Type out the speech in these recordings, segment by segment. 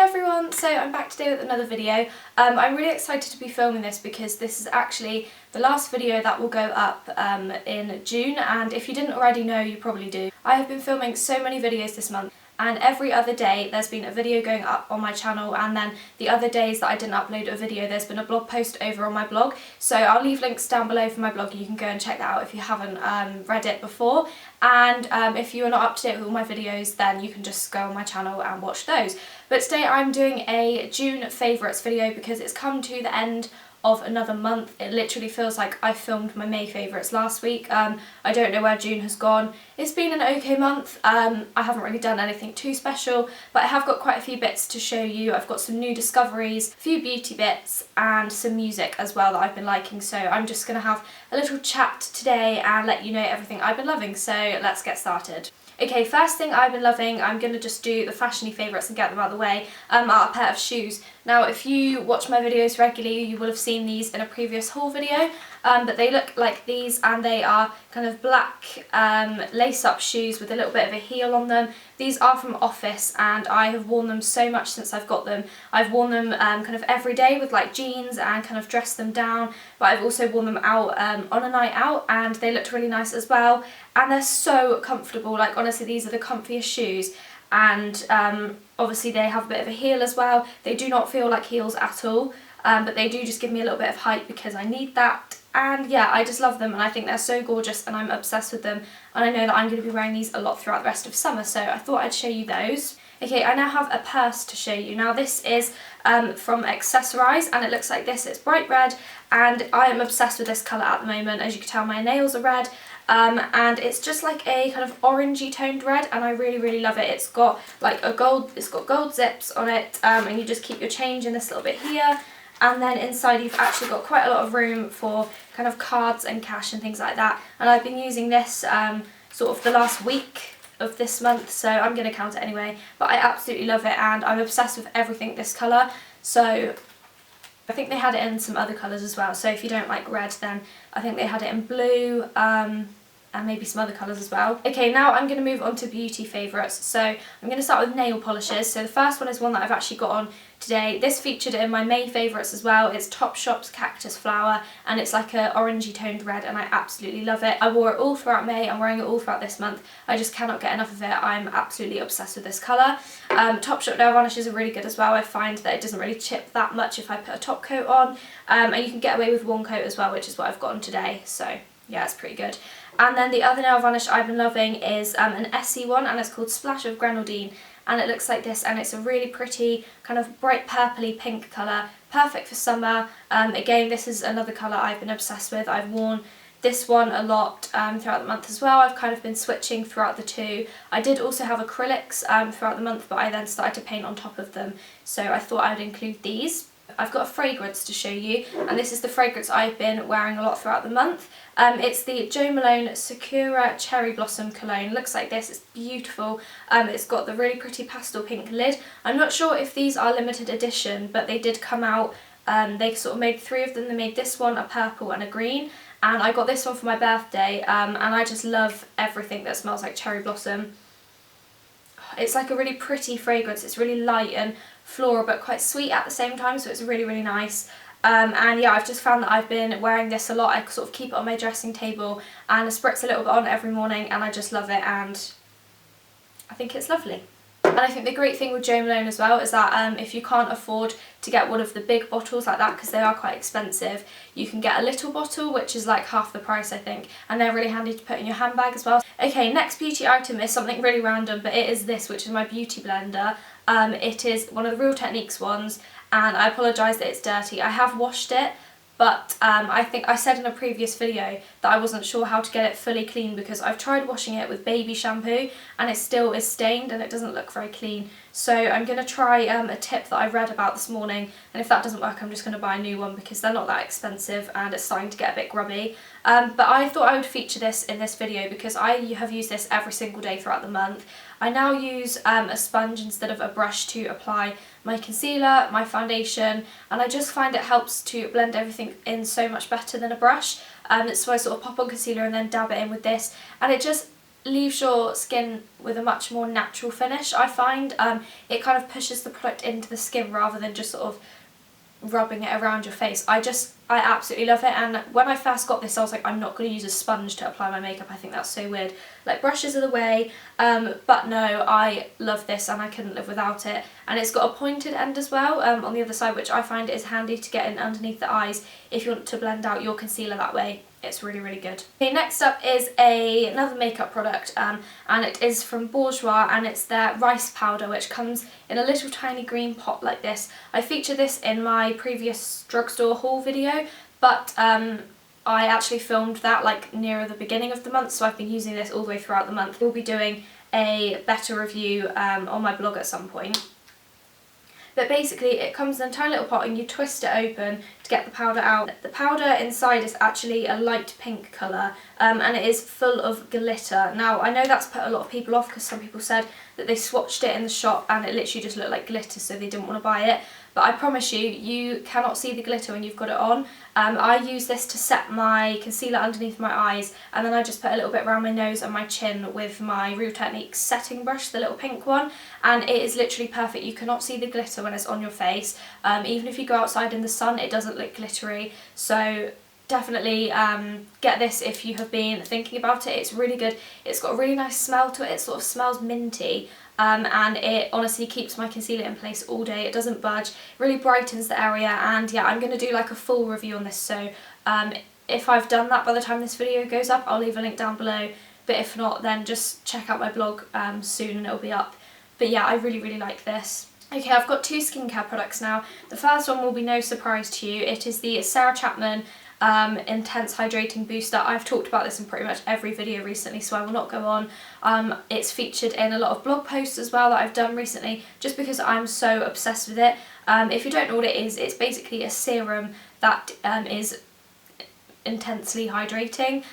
everyone, so I'm back today with another video. I'm really excited to be filming this because this is actually the last video that will go up in June, and if you didn't already know, you probably do. I have been filming so many videos this month, and every other day there's been a video going up on my channel, and then the other days that I didn't upload a video there's been a blog post over on my blog. So I'll leave links down below for my blog and you can go and check that out if you haven't read it before. And if you are not up to date with all my videos, then you can just go on my channel and watch those. But today I'm doing a June favourites video because it's come to the end of another month. It literally feels like I filmed my May favourites last week. I don't know where June has gone. It's been an okay month. I haven't really done anything too special, but I have got quite a few bits to show you. I've got some new discoveries, a few beauty bits and some music as well that I've been liking, so I'm just going to have a little chat today and let you know everything I've been loving, so let's get started. Okay, first thing I've been loving, I'm going to just do the fashiony favourites and get them out of the way, are a pair of shoes. Now if you watch my videos regularly you will have seen these in a previous haul video, but they look like these and they are kind of black lace-up shoes with a little bit of a heel on them. These are from Office and I have worn them so much since I've got them. I've worn them kind of every day with like jeans and kind of dressed them down, but I've also worn them out on a night out and they looked really nice as well, and they're so comfortable. Like honestly, these are the comfiest shoes, and obviously they have a bit of a heel as well. They do not feel like heels at all, but they do just give me a little bit of height because I need that. And yeah, I just love them and I think they're so gorgeous and I'm obsessed with them, and I know that I'm going to be wearing these a lot throughout the rest of summer, so I thought I'd show you those. Okay, I now have a purse to show you. Now this is from Accessory and it looks like this. It's bright red and I am obsessed with this colour at the moment. As you can tell, my nails are red. And it's just like a kind of orangey toned red and I really love it. It's got like it's got gold zips on it, and you just keep your change in this little bit here, and then inside you've actually got quite a lot of room for kind of cards and cash and things like that. And I've been using this sort of the last week of this month, so I'm going to count it anyway, but I absolutely love it and I'm obsessed with everything this colour. So I think they had it in some other colours as well, so if you don't like red then I think they had it in blue, and maybe some other colours as well. Okay, now I'm going to move on to beauty favourites. So I'm going to start with nail polishes. So the first one is one that I've actually got on today. This featured in my May favourites as well. It's Topshop's Cactus Flower and it's like a orangey toned red and I absolutely love it. I wore it all throughout May, I'm wearing it all throughout this month. I just cannot get enough of it. I'm absolutely obsessed with this colour. Topshop nail varnishes are really good as well. I find that it doesn't really chip that much if I put a top coat on, and you can get away with one coat as well, which is what I've got on today, so yeah, it's pretty good. And then the other nail varnish I've been loving is an Essie one, and it's called Splash of Grenadine, and it looks like this, and it's a really pretty kind of bright purpley pink colour, perfect for summer. Again, this is another colour I've been obsessed with. I've worn this one a lot throughout the month as well. I've kind of been switching throughout the two. I did also have acrylics throughout the month, but I then started to paint on top of them, so I thought I would include these. I've got a fragrance to show you, and this is the fragrance I've been wearing a lot throughout the month. It's the Malone Sakura Cherry Blossom Cologne. Looks like this, it's beautiful. It's got the really pretty pastel pink lid. I'm not sure if these are limited edition, but they did come out. They sort of made three of them. They made this one, a purple and a green, and I got this one for my birthday, and I just love everything that smells like cherry blossom. It's like a really pretty fragrance. It's really light and floral but quite sweet at the same time, so it's really nice. And yeah, I've just found that I've been wearing this a lot. I sort of keep it on my dressing table and I spritz a little bit on every morning and I just love it and I think it's lovely. And I think the great thing with Jo Malone as well is that if you can't afford to get one of the big bottles like that, because they are quite expensive, you can get a little bottle which is like half the price I think, and they're really handy to put in your handbag as well. Okay, next beauty item is something really random, but it is this, which is my beauty blender. It is one of the Real Techniques ones, and I apologise that it's dirty. I have washed it, but I think I said in a previous video that I wasn't sure how to get it fully clean because I've tried washing it with baby shampoo and it still is stained and it doesn't look very clean. So I'm going to try a tip that I read about this morning, and if that doesn't work I'm just going to buy a new one because they're not that expensive and it's starting to get a bit grubby. But I thought I would feature this in this video because I have used this every single day throughout the month. I now use a sponge instead of a brush to apply my concealer, my foundation, and I just find it helps to blend everything in so much better than a brush. So I sort of pop on concealer and then dab it in with this, and it just leaves your skin with a much more natural finish, I find. It kind of pushes the product into the skin rather than just sort of rubbing it around your face. I absolutely love it, and when I first got this I was like, I'm not going to use a sponge to apply my makeup, I think that's so weird, like brushes are the way, but no, I love this and I couldn't live without it. And it's got a pointed end as well on the other side, which I find is handy to get in underneath the eyes if you want to blend out your concealer that way. It's really, really good. Okay, next up is another makeup product, and it is from Bourjois, and it's their rice powder, which comes in a little tiny green pot like this. I featured this in my previous drugstore haul video, but I actually filmed that like nearer the beginning of the month, so I've been using this all the way throughout the month. We'll be doing a better review on my blog at some point. But basically it comes in a tiny little pot and you twist it open to get the powder out. The powder inside is actually a light pink colour, and it is full of glitter. Now I know that's put a lot of people off because some people said that they swatched it in the shop and it literally just looked like glitter, so they didn't want to buy it. But I promise you, you cannot see the glitter when you've got it on. I use this to set my concealer underneath my eyes, and then I just put a little bit around my nose and my chin with my Real Techniques setting brush, the little pink one, and it is literally perfect. You cannot see the glitter when it's on your face. Even if you go outside in the sun, it doesn't look glittery. So definitely get this if you have been thinking about it. It's really good. It's got a really nice smell to it. It sort of smells minty. And it honestly keeps my concealer in place all day. It doesn't budge, really brightens the area, and yeah, I'm going to do like a full review on this, so if I've done that by the time this video goes up, I'll leave a link down below, but if not, then just check out my blog soon and it'll be up. But yeah, I really, really like this. Okay, I've got two skincare products now. The first one will be no surprise to you. It is the Chapman Intense Hydrating Booster. I've talked about this in pretty much every video recently, so I will not go on. It's featured in a lot of blog posts as well that I've done recently, just because I'm so obsessed with it. If you don't know what it is, it's basically a serum that is intensely hydrating.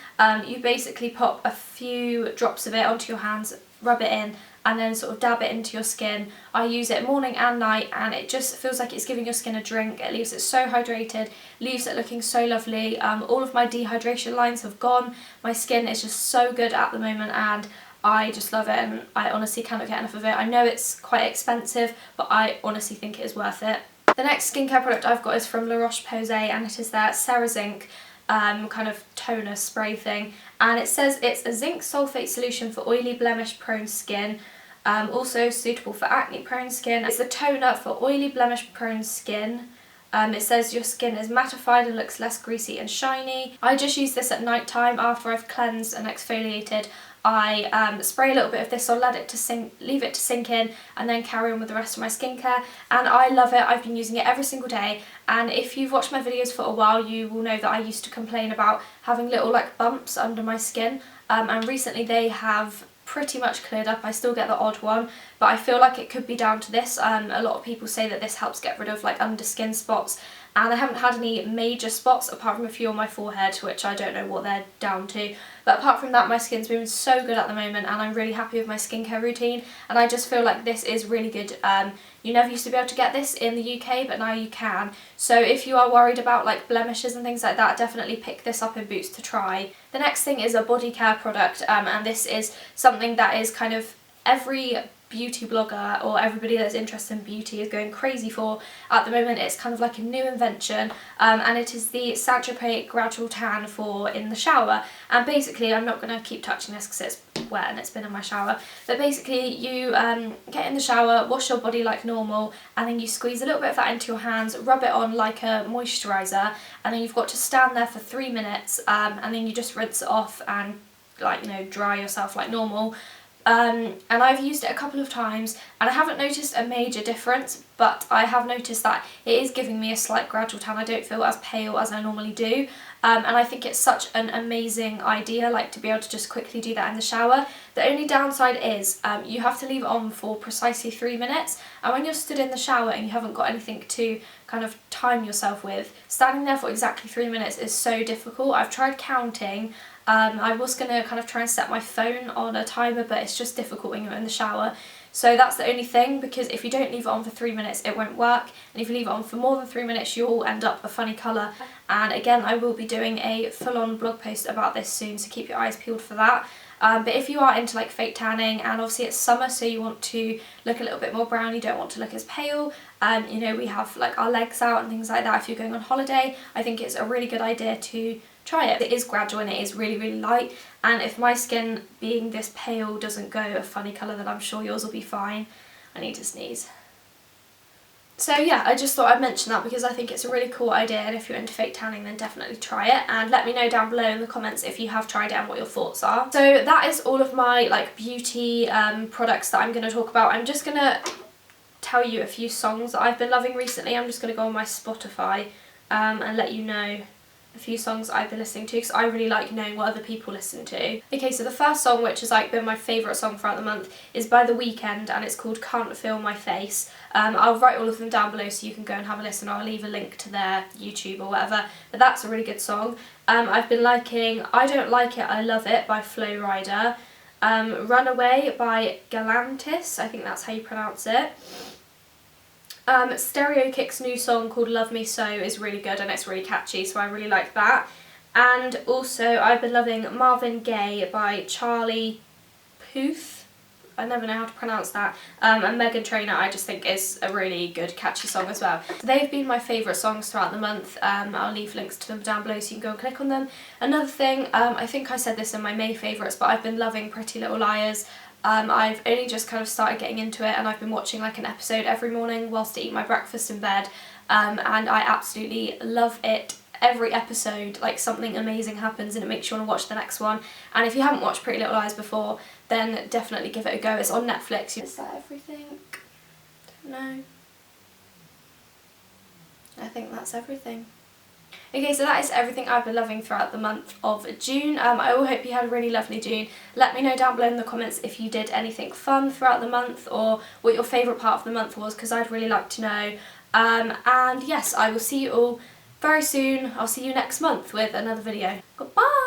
You basically pop a few drops of it onto your hands, rub it in, and then sort of dab it into your skin. I use it morning and night, and it just feels like it's giving your skin a drink. It leaves it so hydrated, leaves it looking so lovely. All of my dehydration lines have gone. My skin is just so good at the moment, and I just love it, and I honestly cannot get enough of it. I know it's quite expensive, but I honestly think it is worth it. The next skincare product I've got is from Roche-Posay, and it is their Serozinc kind of toner spray thing, and it says it's a zinc sulfate solution for oily, blemish prone skin, also suitable for acne prone skin. It's a toner for oily, blemish prone skin. It says your skin is mattified and looks less greasy and shiny. I just use this at night time after I've cleansed and exfoliated. I spray a little bit of this, or leave it to sink in, and then carry on with the rest of my skincare, and I love it. I've been using it every single day, and if you've watched my videos for a while, you will know that I used to complain about having little like bumps under my skin, and recently they have pretty much cleared up. I still get the odd one, but I feel like it could be down to this. A lot of people say that this helps get rid of like under skin spots, and I haven't had any major spots apart from a few on my forehead, which I don't know what they're down to, but apart from that my skin's been so good at the moment, and I'm really happy with my skincare routine, and I just feel like this is really good. You never used to be able to get this in the UK, but now you can, so if you are worried about like blemishes and things like that, definitely pick this up in Boots to try. The next thing is a body care product, and this is something that is kind of every beauty blogger or everybody that's interested in beauty is going crazy for at the moment. It's kind of like a new invention, and it is the Tropez Gradual Tan for in the shower. And basically, I'm not going to keep touching this because it's wet and it's been in my shower, but basically you get in the shower, wash your body like normal, and then you squeeze a little bit of that into your hands, rub it on like a moisturiser, and then you've got to stand there for 3 minutes, and then you just rinse it off and, like, you know, dry yourself like normal. And I've used it a couple of times and I haven't noticed a major difference, but I have noticed that it is giving me a slight gradual tan. I don't feel as pale as I normally do, and I think it's such an amazing idea, like, to be able to just quickly do that in the shower. The only downside is you have to leave it on for precisely 3 minutes, and when you're stood in the shower and you haven't got anything to kind of time yourself with, standing there for exactly 3 minutes is so difficult. I've tried counting. I was going to kind of try and set my phone on a timer, but it's just difficult when you're in the shower. So that's the only thing, because if you don't leave it on for 3 minutes, it won't work. And if you leave it on for more than 3 minutes, you'll end up a funny colour. And again, I will be doing a full-on blog post about this soon, so keep your eyes peeled for that. But if you are into like fake tanning, and obviously it's summer so you want to look a little bit more brown, you don't want to look as pale, you know, we have like our legs out and things like that if you're going on holiday, I think it's a really good idea to try it. It is gradual and it is really, really light, and if my skin being this pale doesn't go a funny colour, then I'm sure yours will be fine. I need to sneeze. So yeah, I just thought I'd mention that because I think it's a really cool idea, and if you're into fake tanning then definitely try it, and let me know down below in the comments if you have tried it and what your thoughts are. So that is all of my like beauty products that I'm going to talk about. I'm just going to tell you a few songs that I've been loving recently. I'm just going to go on my Spotify and let you know a few songs I've been listening to because I really like knowing what other people listen to. Okay, so the first song, which has like been my favourite song throughout the month, is by The Weeknd and it's called Can't Feel My Face. I'll write all of them down below so you can go and have a listen, or I'll leave a link to their YouTube or whatever, but that's a really good song. I've been liking I Don't Like It, I Love It by Flo Rida, Runnaway by Galantis, I think that's how you pronounce it. Stereo Kick's new song called Love Me So is really good and it's really catchy, so I really like that. And also I've been loving Marvin Gaye by Charlie Puth, I never know how to pronounce that, and Megan Trainor I just think is a really good catchy song as well. So they've been my favourite songs throughout the month. I'll leave links to them down below so you can go and click on them. Another thing, I think I said this in my May favourites, but I've been loving Pretty Little Liars. I've only just kind of started getting into it and I've been watching like an episode every morning whilst I eat my breakfast in bed, and I absolutely love it. Every episode like something amazing happens and it makes you want to watch the next one, and if you haven't watched Pretty Little Liars before then definitely give it a go. It's on Netflix. Is that everything? Don't know. I think that's everything. Okay, so that is everything I've been loving throughout the month of June. I all hope you had a really lovely June. Let me know down below in the comments if you did anything fun throughout the month or what your favourite part of the month was, because I'd really like to know. And yes, I will see you all very soon. I'll see you next month with another video. Goodbye!